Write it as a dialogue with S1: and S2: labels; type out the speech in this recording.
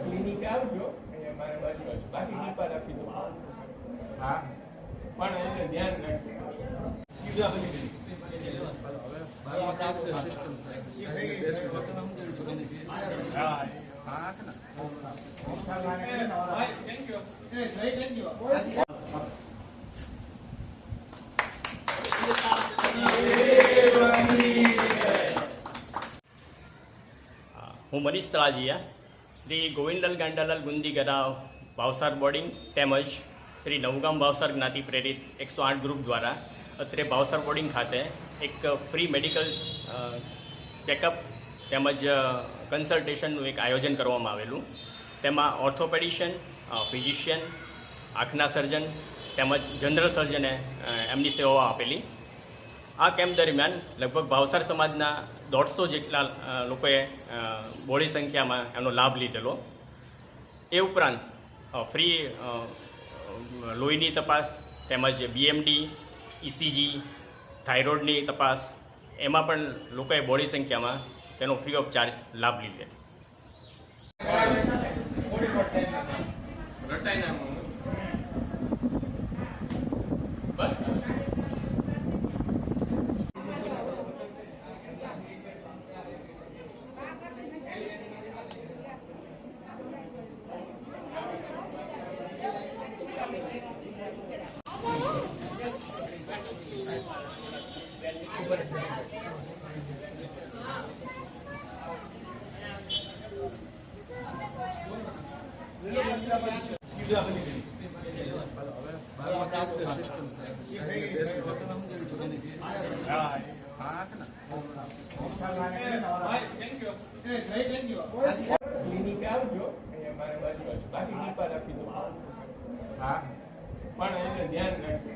S1: Clinic આવજો અહીંયા મારે બાજુ બાકી ટીપા રાખી દઉં. હા પણ એને ધ્યાન રાખજો.
S2: હું મનીષ તળાજીયા શ્રી ગોવિંદલાલ ગાંડાલાલ ગુંદી ગરાવ ભાવસાર બોર્ડિંગ તેમજ શ્રી નવગામ ભાવસાર જ્ઞાતિ પ્રેરિત 108 ગ્રુપ દ્વારા અત્રે ભાવસાર બોર્ડિંગ ખાતે એક ફ્રી મેડિકલ ચેકઅપ તેમજ કન્સલ્ટેશનનું એક આયોજન કરવામાં આવેલું. તેમાં ઓર્થોપેડિશિયન, ફિઝિશિયન, આંખના સર્જન તેમજ જનરલ સર્જને એમની સેવાઓ આપેલી. આ કેમ્પ દરમિયાન લગભગ ભાવસાર સમાજના 150 જેટલા લોકોએ બહોળી સંખ્યામાં એનો લાભ લીધેલો. એ ઉપરાંત ફ્રી લોહીની તપાસ તેમજ બીએમડી, ઇસીજી, થાઇરોઇડની તપાસ એમાં પણ લોકોએ બહોળી સંખ્યામાં તેનો ફ્રી ઓફ ચાર્જ લાભ લીધેલો.
S1: બસ ક્લિનિક આવજો અહીંયા મારે બાજુ બાકી ટીપા રાખી દઉં. હા પણ એને ધ્યાન રાખજો.